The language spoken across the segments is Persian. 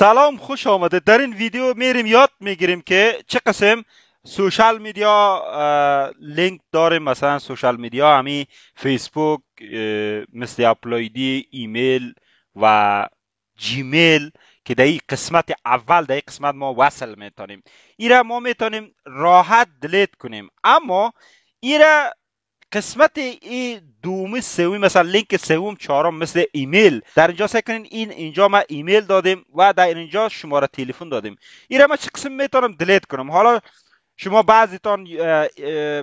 سلام، خوش آمده. در این ویدیو میریم یاد میگیریم که چه قسم سوشال میدیا لینک داریم. مثلا سوشال میدیا همی فیسبوک، مثل اپلایدی، ایمیل و جیمیل که در این قسمت اول، در این قسمت ما وصل میتونیم. ایره ما میتونیم راحت دلیت کنیم، اما ایره قسمت ای دومی سومی، مثلا لینک سوم چهارم مثل ایمیل، در اینجا سکنین اینجا ما ایمیل دادیم و در اینجا شماره تلفن دادیم. این را ما چه قسم میتونم دلیت کنم؟ حالا شما بعضیتان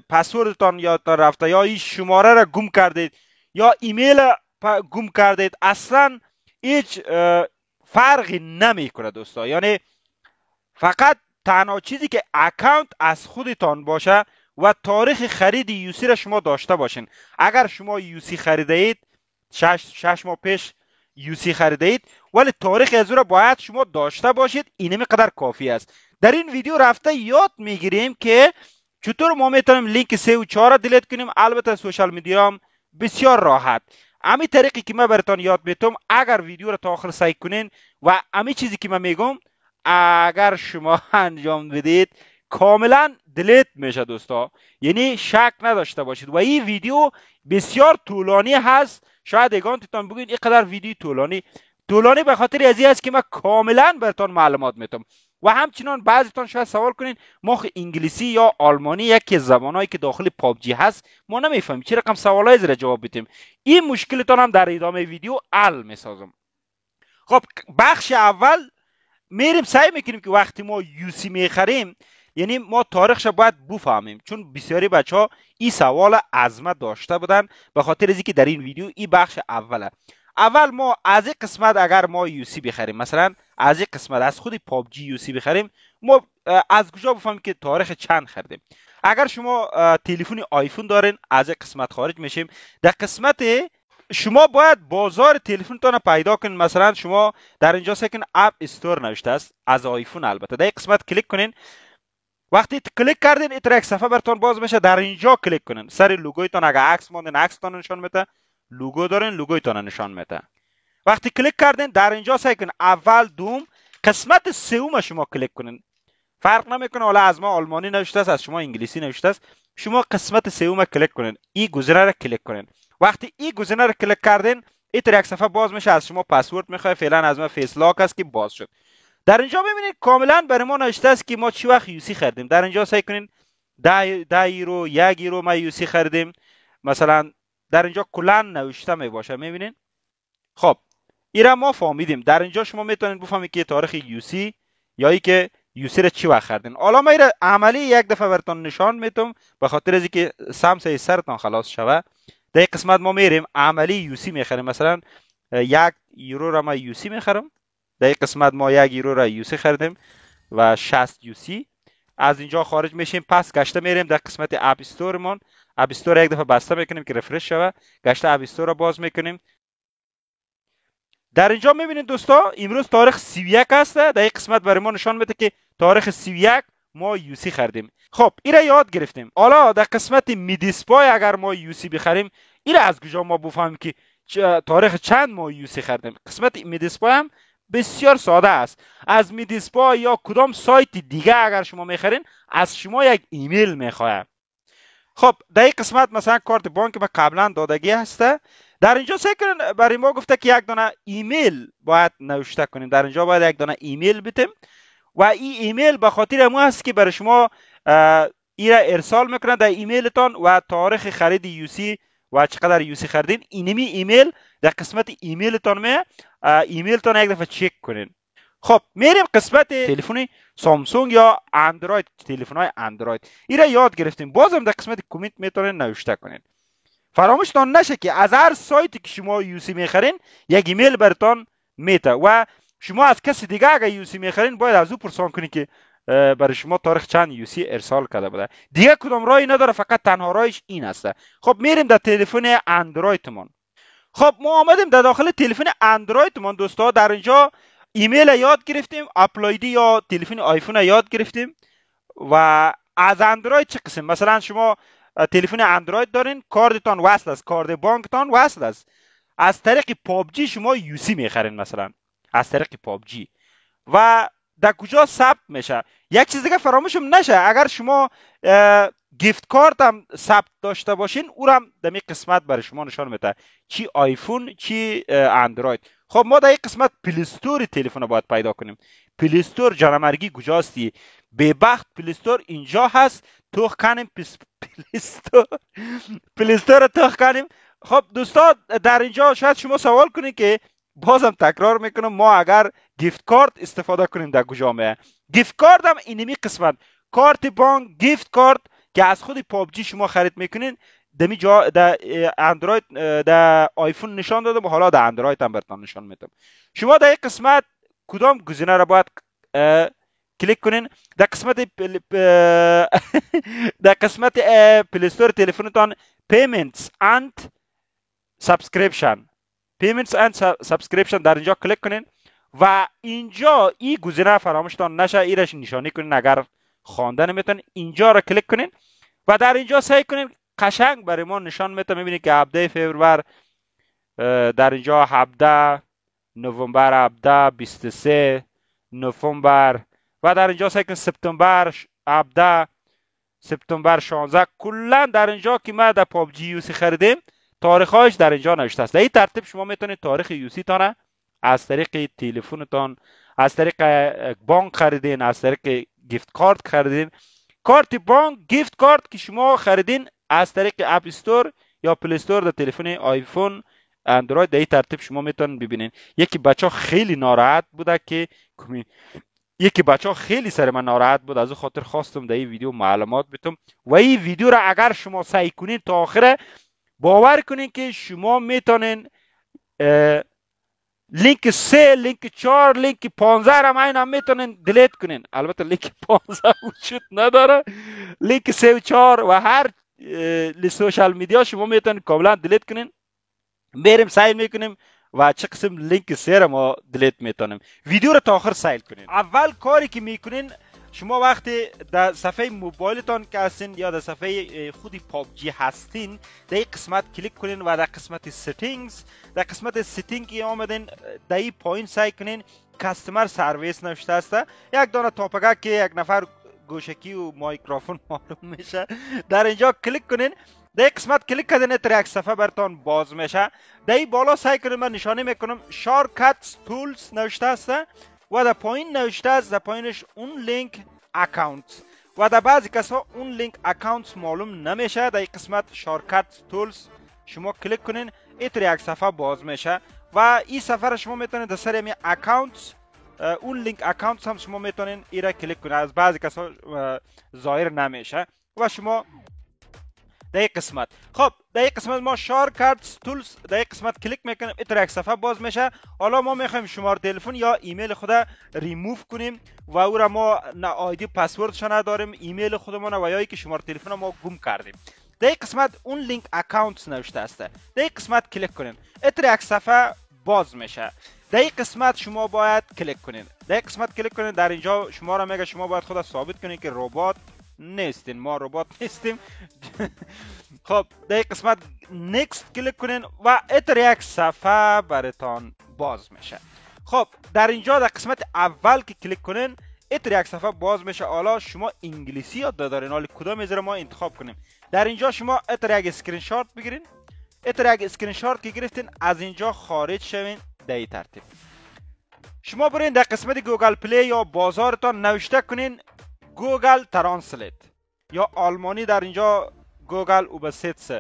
پسوردتان یادتان رفته، یا این شماره را گم کردید، یا ایمیل گم کردید، اصلا هیچ فرقی نمیکنه دوستا. یعنی فقط تنها چیزی که اکانت از خودتان باشه و تاریخ خرید یوسی را شما داشته باشین. اگر شما یوسی خریده اید، 6 ماه پیش یوسی خریده اید، ولی تاریخ از او را باید شما داشته باشید. اینمی قدر کافی است. در این ویدیو رفته یاد میگیریم که چطور ما میتونیم لینک 3 و 4 را دیلیت کنیم. البته سوشال میدیا هم بسیار راحت. امی طریقی که من براتون یاد میتونم، اگر ویدیو را تا آخر سعی کنین و امی چیزی که من میگم اگر شما انجام بدید، کاملا دلیت میشه دوستا. یعنی شک نداشته باشید. و این ویدیو بسیار طولانی هست. شاید اگانتان بگید اینقدر ویدیو طولانی به خاطر از این است که من کاملا براتون معلومات میتونم. و همچنان بعضیتان شاید سوال کنین ما انگلیسی یا آلمانی، یکی زبانایی که داخل پابجی هست، ما نمیفهمیم چه رقم سوالای زیر جواب بدیم. این مشکلتان هم در ادامه ویدیو حل میسازم. خب بخش اول میریم سعی میکنیم که وقتی ما یوسی میخریم، یعنی ما تاریخش باید بفهمیم، چون بسیاری بچه ها این سوال از ما داشته بودن. به خاطر از اینکه در این ویدیو این بخش اوله. اول ما از این قسمت اگر ما یوسی بخریم، مثلا از این قسمت از خود پابجی یوسی بخریم، ما از کجا بفهمیم که تاریخ چند خریدیم؟ اگر شما تلفن آیفون دارین، از این قسمت خارج میشیم. در قسمت شما باید بازار تلفنتان پیدا کنین. مثلا شما در اینجا سکن اپ استور نوشته است از آیفون. البته در این قسمت کلیک کنین. وقتی کلیک کردین این یک صفحه براتون باز میشه. در اینجا کلیک کنین. سر لوگویتان اگر عکس ماندین عکستان نشان میده، لوگو دارین لوگویتان نشان میده. وقتی کلیک کردین در اینجا سکن اول دوم قسمت سوم شما کلیک کنین. فرق نمیکنه حالا از ما آلمانی نوشته است از شما انگلیسی نوشته است. شما قسمت سوم کلیک کنین. این گزینه را کلیک کنین. وقتی این گزینه را کلیک کردین این یک صفحه باز میشه. از شما پسورد میخواد. فعلا از ما فیس لاک است که باز شد. در اینجا ببینید کاملا برای ما نوشته است که ما چی وقت یوسی خریدیم. در اینجا سعی کنین 10 یورو 1 یورو ما یوسی خریدیم. مثلا در اینجا کلا نوشته می باشه. میبینین؟ خب اینا ما فهمیدیم. در اینجا شما میتونید بفهمید که تاریخ یوسی یا ای که یوسی را چی وقت خریدین. حالا ما اینا عملی یک دفعه براتون نشان میدم به خاطر از اینکه سمسه سرتون خلاص شوه. در این قسمت ما میریم عملی یوسی میخریم. مثلا 1 یورو را ما یوسی میخرم. در این قسمت ما 1 یورو را یوسی خریدیم و 60 یوسی. از اینجا خارج میشیم. پس گشته میریم در قسمت اپ استورمون. اپ استور یک دفعه بسته میکنیم که رفرش شوه. گشته اپ استور را باز میکنیم. در اینجا میبینید دوستا امروز تاریخ 31 است. در این قسمت برای ما نشان میده که تاریخ 31 ما یوسی خریدیم. خب این را یاد گرفتیم. حالا در قسمت میدیسپای اگر ما یوسی بخریم، این را از کجا ما بفهمیم که تاریخ چند ما یوسی خریدیم؟ قسمت میدیسپای هم بسیار ساده است. از میدیسپای یا کدام سایت دیگه اگر شما میخرین، از شما یک ایمیل میخواد. خب در این قسمت مثلا کارت بانک ما قبلا دادگی هسته. در اینجا سکن برای ما گفته که یک دانه ایمیل باید نوشته کنیم. در اینجا باید یک دانه ایمیل بدیم و این ایمیل به خاطر امو هست که برای شما ای را ارسال میکنه در ایمیلتان و تاریخ خرید یوسی و چقدر یوسی خریدین. اینمی ایمیل در قسمت ایمیلتان می ایمیلتان یک دفعه چک کنین. خب میریم قسمت تلفن سامسونگ یا اندروید، تلفن های اندروید. این را یاد گرفتیم. بازم در قسمت کامنت میتونین نوشته کنین. فراموشتان نشه که از هر سایتی که شما یوسی میخرین یک ایمیل براتون میته و شما از کسی دیگه اگه یوسی میخرین باید از او پرسان کنین که برای شما تاریخ چند یوسی ارسال کرده بوده. دیگه کدام راهی نداره، فقط تنها راهش این است. خب میریم در تلفن اندرویدمون. خب ما آمدیم در داخل تلفن اندرویدمون دوستا. در اینجا ایمیل یاد گرفتیم، اپلایدی یا تلفن آیفون یاد گرفتیم. و از اندروید چه قسم؟ مثلا شما تلفن اندروید دارین، کاردتان وصل است، کارت بانکتان وصل است، از طریق پابجی شما یوسی میخرین. مثلا از طریق پابجی و در کجا ثبت میشه. یک چیز دیگه فراموشم نشه، اگر شما گیفت کارت هم ثبت داشته باشین او هم در این قسمت برای شما نشان میده، چی آیفون چی اندروید. خب ما در این قسمت پلی استور تلفن رو باید پیدا کنیم. پلی استور جانمرگی کجاستی؟ ببخت پلی استور اینجا هست، توخ کنیم پلی استور رو توخ کنیم. خب دوستان در اینجا شاید شما سوال کنید که بازم تکرار میکنم، ما اگر گیفت کارت استفاده کنیم در کجا میه؟ گیفت کارت هم اینمی قسمت، کارت بانک، گیفت کارت که از خود پابجی شما خرید میکنین دمی جا در اندروید در آیفون نشان دادم و حالا در اندروید هم براتون نشان میدم. شما در این قسمت کدام گزینه را باید کلیک کنین؟ در قسمت در قسمت پلی استور تلفنتان پیمنتس اند سابسکریپشن، پیمنتس اند سابسکریپشن در اینجا کلیک کنین و اینجا این گزینه فراموشتان نشه، ایرش نشانی کنین اگر خوانده نمیتون. اینجا را کلیک کنین و در اینجا سعی کنین قشنگ برای ما نشان میده. میبینید که 17 فوریه در اینجا 17 نوامبر 17 23 نوامبر و در اینجا سعی کنین سپتامبر 17 سپتامبر 16 کلا در اینجا که ما در پابجی یوسی خریدیم تاریخش در اینجا نوشته است. در این ترتیب شما میتونید تاریخ یوسی تان از طریق تلفنتان، از طریق بانک خریدین، از طریق گیفت کارت خریدین، کارت بانک گیفت کارت که شما خریدین از طریق اپ استور یا پلی استور در تلفن آیفون اندروید، در این ترتیب شما میتونید ببینین. یکی بچه خیلی ناراحت بوده که یکی بچه خیلی سر من ناراحت بود، از خاطر خواستم در این ویدیو معلومات بدم و این ویدیو را اگر شما سعی کنین تا آخر باور کنین که شما میتونین لینک 3 لینک 4 لینک 15 را هم میتونین دیلیت کنین. البته لینک 15 وجود نداره، لینک 3 و 4 و هر سوشال میدیا شما میتونین کاملا دیلیت کنین. بریم سایل میکنیم و چه قسم لینک 3 را ما دیلیت میتونیم. ویدیو را تا آخر سایل کنین. اول کاری که میکنین شما وقتی در صفحه موبایلتان که هستین یا در صفحه خودی پابجی هستین در این قسمت کلیک کنین و در قسمت سیتینگز، در قسمت سیتینگ که آمدین در این پایین سعی کنین کاستمر سرویس نوشته است، یک دانه تاپگه که یک نفر گوشکی و مایکروفون معلوم میشه در اینجا کلیک کنین. در این قسمت کلیک کردین تا یک صفحه براتون باز میشه. در این بالا سعی کنین، من نشانه میکنم شارکتس تولز نوشته است و در پایین نوشته است، در پایینش اون لینک اکاونت و در بعضی کسا اون لینک اکاونت معلوم نمیشه. در این قسمت شارکت تولز شما کلیک کنین، اینطور یک صفحه باز میشه و این صفحه را شما میتونید در سر همین اکاونت اون لینک اکاونت هم شما میتونین این را کلیک کنین. از بعضی کسا ظاهر نمیشه و شما در این قسمت خب در این قسمت ما شارکت تولز در این قسمت کلیک میکنیم، اینطور یک صفحه باز میشه. حالا ما میخوایم شماره تلفن یا ایمیل خود ریموو کنیم و او را ما نه آیدی پسوردش نداریم، ایمیل خودمون و یا اینکه شماره تلفن ما گم کردیم. در این قسمت اون لینک اکاونت نوشته است، در این قسمت کلیک کنین، اینطور یک صفحه باز میشه. در این قسمت شما باید کلیک کنین، در این قسمت کلیک کنین. در اینجا شما را میگه شما باید خود ثابت کنین که ربات نیستین، ما ربات نیستیم. خب در این قسمت نیکست کلیک کنین و اینطور یک صفحه براتون باز میشه. خب در اینجا در قسمت اول که کلیک کنین اینطور یک صفحه باز میشه. حالا شما انگلیسی یاد دارین، حالا کدام از ما انتخاب کنیم. در اینجا شما اینطور یک اسکرین شات بگیرین، اینطور یک اسکرین شات که گرفتین از اینجا خارج شوین. در این ترتیب شما برین در قسمت گوگل پلی یا بازارتان نوشته کنین گوگل ترنسلیت یا آلمانی در اینجا گوگل اوبسیتس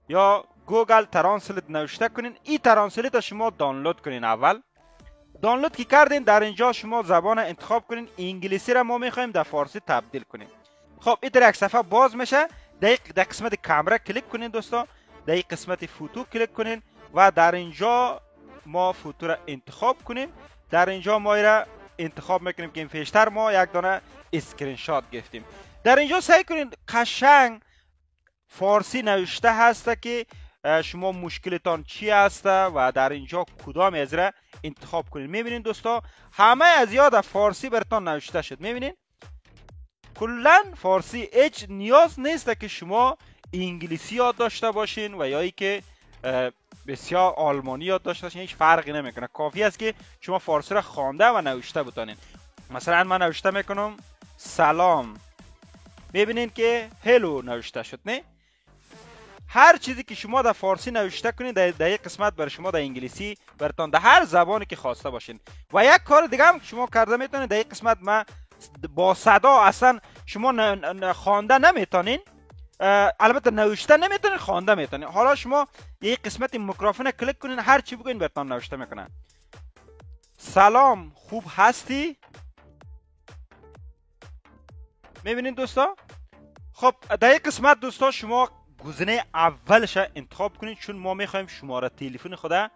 یا گوگل ترنسلیت نوشته کنین. این ترنسلیت شما دانلود کنین. اول دانلود که کردین در اینجا شما زبان انتخاب کنین. انگلیسی را ما میخوایم در فارسی تبدیل کنیم. خب این یک صفحه باز میشه. در قسمت کامera کلیک کنین دوستا، در این قسمت فوتو کلیک کنین و در اینجا ما فوتو را انتخاب کنیم. در اینجا ما را انتخاب میکنیم که این پیشتر ما یک دانه اسکرین شات گرفتیم. در اینجا سعی کنین قشنگ فارسی نوشته هست که شما مشکلتان چی هست و در اینجا کدام از را انتخاب کنین. میبینین دوستا همه از یاد فارسی براتون نوشته شد. میبینین کلا فارسی، هیچ نیاز نیست که شما انگلیسی یاد داشته باشین و یا ای که بسیار آلمانی یاد داشته باشین، هیچ فرقی نمیکنه. کافی است که شما فارسی را خوانده و نوشته بتونین. مثلا من نوشته میکنم سلام، میبینین که هلو نوشته شد. نه، هر چیزی که شما در فارسی نوشته کنید در یک قسمت برای شما در انگلیسی براتون در هر زبانی که خواسته باشین. و یک کار دیگه هم که شما کرده میتونید در یک قسمت ما با صدا اصلا شما خوانده نمیتونین، البته نوشته نمیتونین، خوانده میتونین. حالا شما یک قسمت میکروفون کلیک کنین، هر چی بگین براتون نوشته میکنه. سلام، خوب هستی؟ میبینین دوستا؟ خب در یک قسمت دوستا شما گزینه اولش انتخاب کنید، چون ما میخوایم شماره تلفن خود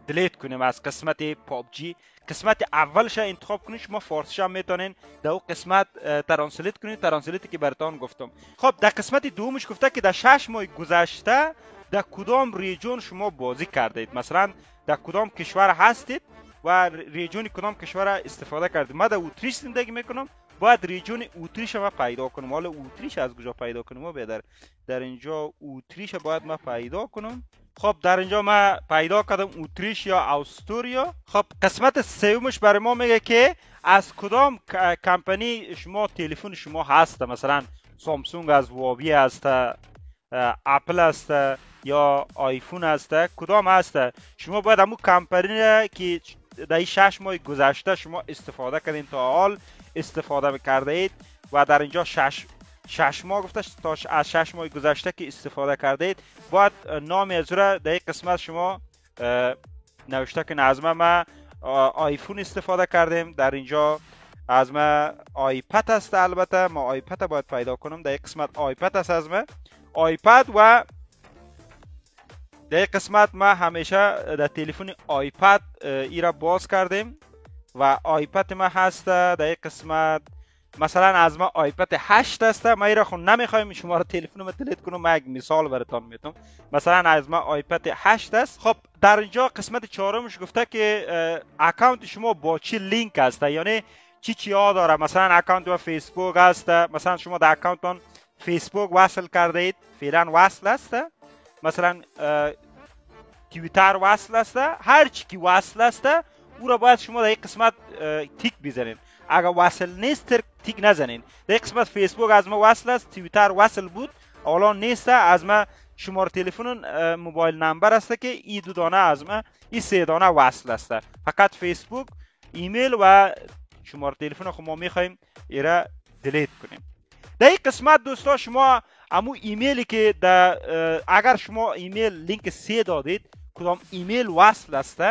دلیت کنیم از قسمت پابجی. قسمت اولش انتخاب کنید. شما فارسیش هم میتونین در اون قسمت ترنسلیت کنید، ترنسلیتی که براتون گفتم. خب در قسمت دومش گفته که در 6 ماه گذشته در کدام ریجون شما بازی کردید، مثلا در کدام کشور هستید و ریجون کدام کشور استفاده کردید. ما در اتریش زندگی میکنم، باید ریجون اتریش ما پیدا کنم. حالا اتریش از کجا پیدا کنم؟ ما در اینجا اتریش باید ما پیدا کنم. خب در اینجا ما پیدا کردم اتریش یا استوریا. خب قسمت سومش برای ما میگه که از کدام کمپانی شما تلفن شما هست، مثلا سامسونگ است، هواوی است، اپل است یا آیفون است، کدام هست. شما باید همون کمپانی که در 6 ماه گذشته شما استفاده کردین تا حال استفاده کرده اید و در اینجا 6 ماه گفته تا از 6 ماه گذشته که استفاده کرده اید باید نام از را در یک قسمت شما نوشته کنید. از ما آیفون استفاده کردیم، در اینجا از ما آیپد است. البته ما آیپد باید پیدا کنم. در یک قسمت آیپد است، از ما آیپد و در یک قسمت ما همیشه در تلفن آیپد ای را باز کردیم و آیپد ما هست در یک قسمت. مثلا از ما آیپد 8 است، ما ای را خود نمیخوایم شماره تلفن ما دلیت کنم. ما یک مثال براتون میتونم. مثلا از ما آیپد 8 است. خب در اینجا قسمت چهارمش گفته که اکانت شما با چی لینک است، یعنی چی ها داره. مثلا اکانت ما فیسبوک است، مثلا شما در اکانتتون فیسبوک وصل کرده اید، فعلا وصل است. مثلا توییتر وصل است، هر چی که وصل است او را باید شما در یک قسمت تیک بزنید. اگر وصل نیست تیک نزنین. در یک قسمت فیسبوک از ما وصل است، توییتر وصل بود حالا نیست، از ما شماره تلفن موبایل نمبر است که این دو دانه از ما این سه دانه وصل است. فقط فیسبوک، ایمیل و شماره تلفن خود ما میخوایم ایرا دلیت کنیم. در این قسمت دوستا شما امو ایمیلی که اگر شما ایمیل لینک 3 دادید کدام ایمیل وصل است،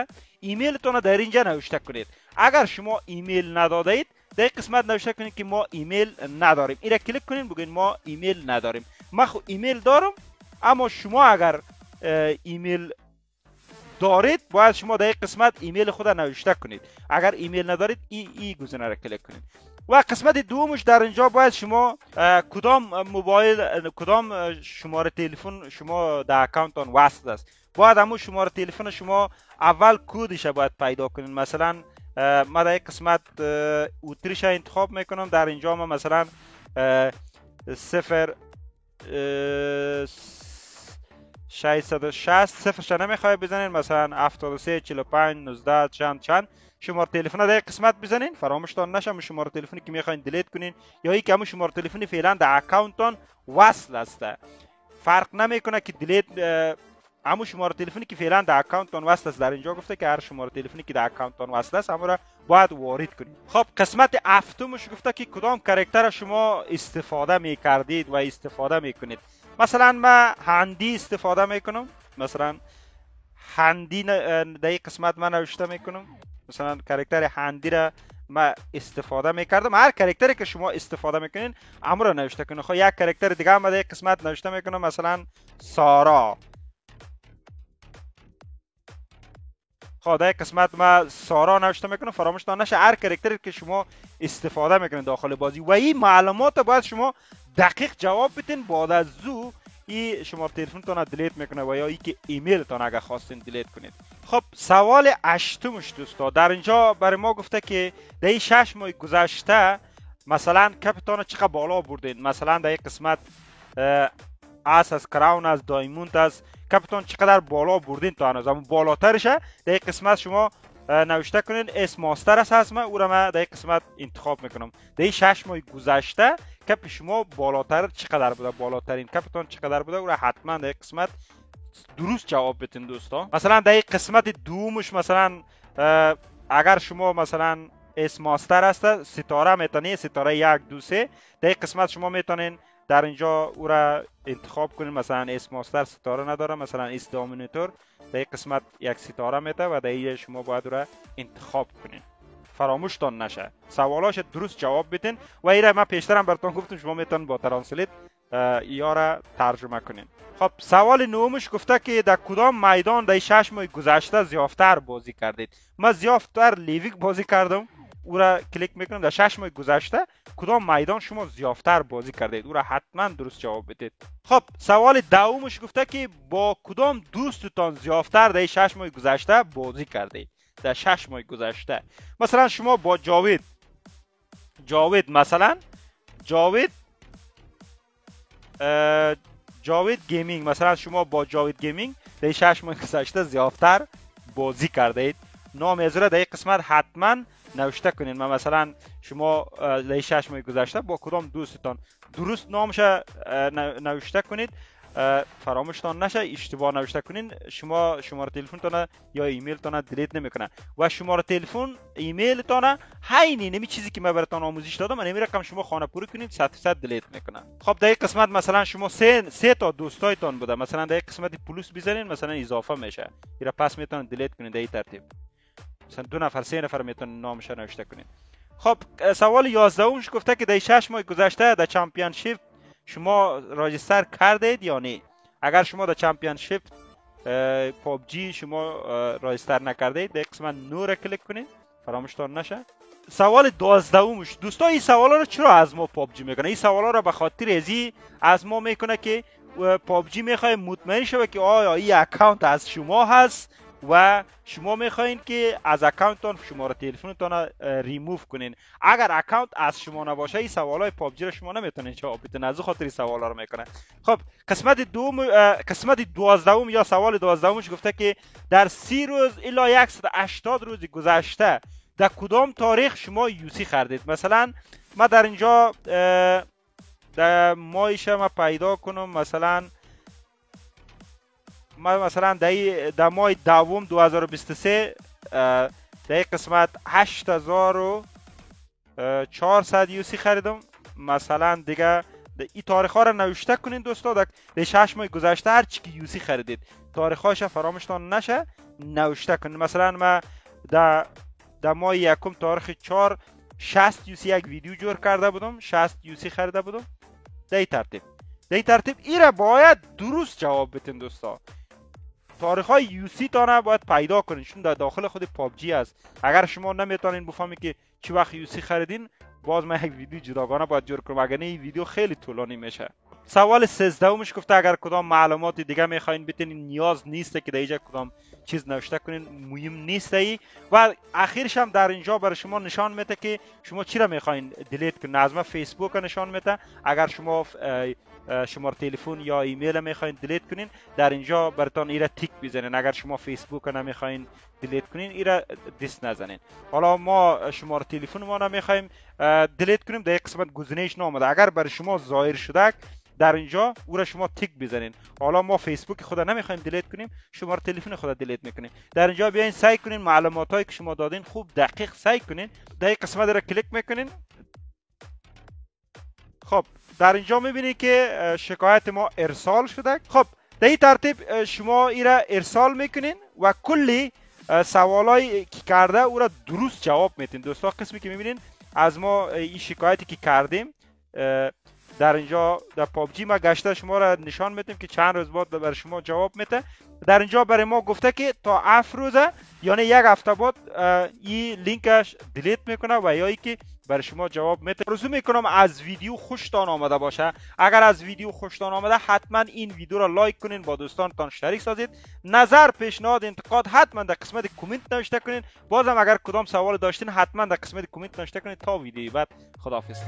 ایمیلتون در اینجا نوشته کنید. اگر شما ایمیل ندادید در این قسمت نوشته کنید که ما ایمیل نداریم. این را کلیک کنید بگید ما ایمیل نداریم. ما خود ایمیل دارم، اما شما اگر ایمیل دارید باید شما در این قسمت ایمیل خود نوشته کنید. اگر ایمیل ندارید این گزینه را کلیک کنید. و قسمت دومش در اینجا باید شما کدام موبایل کدام شماره تلفن شما در اکانتتون وصل است، باید همون شماره تلفن شما اول کدش باید پیدا کنید. مثلا ما در یک قسمت اتریش انتخاب میکنم. در اینجا ما مثلا 660 صفرش نمیخوای بزنین، مثلا 73 45 19 چند شماره تلفن در یک قسمت بزنین. فراموشتان نشه شماره تلفنی که میخواین دلیت کنین یا یک همون شماره تلفنی فعلا در اکانتتون وصل است. فرق نمیکنه که دلیت همون شماره تلفنی که فعلا در اکانتتون وصل است. در اینجا گفته که هر شماره تلفنی که در اکانتتون وصل است همون را باید وارد کنید. خب قسمت هفتمش گفته که کدام کاراکتر شما استفاده میکردید و استفاده میکنید. مثلا من هندی استفاده میکنم. مثلا هندی در این قسمت من نوشته میکنم. مثلا کاراکتر هندی را ما استفاده میکردم. هر کاراکتری که شما استفاده میکنین امر را نوشته کنید. خب یک کاراکتر دیگه هم در یک قسمت نوشته میکنم، مثلا سارا. خب در یک قسمت ما سارا نوشته میکنم. فراموشتان نشه هر کاراکتری که شما استفاده میکنین داخل بازی و این معلومات باید شما دقیق جواب بدین. بعد از زو این شماره تلفنتون دلیت میکنه و یا ای که ایمیلتون اگر خواستین دلیت کنید. خب سوال هشتمش دوستا در اینجا برای ما گفته که در این 6 ماه گذشته مثلا کپتان چقدر بالا بردین. مثلا در یک قسمت از کراون از دایموند از کپتان چقدر بالا بردین تا هنوز، اما بالاترشه در این قسمت شما نوشته کنین اس ماستر هست او را من در این قسمت انتخاب میکنم. در این 6 ماه گذشته کپ شما بالاتر چقدر بوده، بالاترین کپتان چقدر بوده، او را حتما در این قسمت درست جواب بدین دوستا. مثلا در این قسمت دومش مثلا اگر شما مثلا اس ماستر هست ستاره میتونید، ستاره 1 2 3 در این قسمت شما میتونین در اینجا او را انتخاب کنین. مثلا اس ماستر ستاره نداره، مثلا اس دامیناتور در این قسمت یک ستاره میته و در این شما باید او را انتخاب کنین. فراموشتان نشه سوالاش درست جواب بدین و ایره من پیشترم براتون گفتم شما میتونین با ترنسلیت یا را ترجمه کنین. خب سوال نومش گفته که در کدام میدان در 6 ماه گذشته زیافتر بازی کردید. من زیافتر لیویک بازی کردم، او را کلیک میکنم. در 6 ماه گذشته کدام میدان شما زیافتر بازی کردید، او را حتما درست جواب بدید. خب سوال دومش گفته که با کدام دوستتان زیافتر در 6 ماه گذشته بازی کردید. در 6 ماه گذشته مثلا شما با جاوید مثلا جاوید گیمینگ، مثلا شما با جاوید گیمینگ در 6 ماه گذشته زیافتر بازی کردید. نام از را در این قسمت حتما نوشته کنین. من مثلا شما در 6 ماه گذشته با کدام دوستتان درست نامش نوشته کنید، فراموشتان نشه اشتباه نوشته کنین شما شماره تلفنتون یا ایمیلتون دیلیت نمیکنه و شماره تلفن ایمیلتون همین نمی چیزی که من براتون آموزش دادم من نمی رقم شما خانه پوری کنید 100% دیلیت میکنه. خب در این قسمت مثلا شما سه تا دوستایتون بوده، مثلا در این قسمت پلوس بزنین مثلا اضافه میشه، اینا پس میتونن دیلیت کنید. در این ترتیب مثلا 2 نفر 3 نفر میتونن نامش نوشته کنید. خب سوال 11 گفته که در 6 ماه گذشته در چمپیونشیپ شما راجستر کردید یا نه؟ اگر شما در چمپیونشیپ پابجی شما راجستر نکردید در قسمت نو را کلیک کنید، فراموشتان نشه. سوال 12 دوستا این سوالا رو چرا از ما پابجی میکنه؟ این سوالا رو به خاطر ازی از ما میکنه که پابجی میخواد مطمئن شوه که آیا این اکانت از شما هست و شما میخواین که از اکانتتون شماره تلفنتون ریموو کنین. اگر اکانت از شما نباشه این سوالای پابجی رو شما نمیتونین جواب بدین، از خاطر این سوالا رو میکنه. خب قسمت 12 یا سوال 12 گفته که در 30 روز الی 180 روز گذشته در کدام تاریخ شما یوسی خریدید؟ مثلا ما در اینجا در ماهش ما پیدا کنم، مثلا در ماه دوم 2023 در این قسمت 8400 یوسی خریدم. مثلا دیگه این تاریخ ها رو نوشته کنین دوستا. در 6 ماه گذشته هر چی که یوسی خریدید تاریخ هاش فراموشتان نشه نوشته کنین. مثلا ما در ماه یکم تاریخ 4 60 یوسی یک ویدیو جور کرده بودم، 60 یوسی خریده بودم. در این ترتیب ایره باید درست جواب بدین دوستا. تاریخ های یوسی تانه باید پیدا کنین چون در داخل خود پابجی است. اگر شما نمیتونین بفهمید که چی وقت یوسی خریدین باز من یک ویدیو جداگانه باید جور کنم، اگر نه این ویدیو خیلی طولانی میشه. سوال 13 گفته اگر کدام معلومات دیگه میخواین بتونین نیاز نیست که در اینجا کدام چیز نوشته کنین، مهم نیست ای. و اخیرش هم در اینجا برای شما نشان میده که شما چی را میخواین دیلیت کنین. از ما فیسبوک نشان میده، اگر شما شماره تلفن یا ایمیل میخواین دیلیت کنین در اینجا براتون ایره تیک بزنین. اگر شما فیسبوک نمیخواین دیلیت کنین ایره دست نزنین. حالا ما شماره تلفن ما نمیخوایم دیلیت کنیم، در قسمت گزینش نامده اگر برای شما ظاهر شده در اینجا او را شما تیک بزنین. حالا ما فیسبوک خود نمیخوایم دیلیت کنیم، شماره تلفن خود دیلیت میکنیم. در اینجا بیاین سعی کنین معلوماتایی که شما دادین خوب دقیق سعی کنین. در این قسمت را کلیک میکنین. خب در اینجا میبینید که شکایت ما ارسال شده. خب در این ترتیب شما این را ارسال میکنین و کلی سوالایی که کرده او را درست جواب میتین. دوستا قسمی که میبینین از ما این شکایتی که کردیم در اینجا در پابجی ما گشته شما را نشان میدیم که چند روز بعد برای شما جواب میده. در اینجا برای ما گفته که تا 7 روزه یعنی یک هفته بعد این لینکش دیلیت میکنه و یا ای که برای شما جواب میده. آرزو میکنم از ویدیو خوشتان آمده باشه. اگر از ویدیو خوشتان آمده حتما این ویدیو را لایک کنین، با دوستانتان شریک سازید. نظر، پیشنهاد، انتقاد حتما در قسمت کامنت نوشته کنین. بازم اگر کدام سوال داشتین حتما در قسمت کامنت نوشته کنین. تا ویدیو بعد خداحافظ.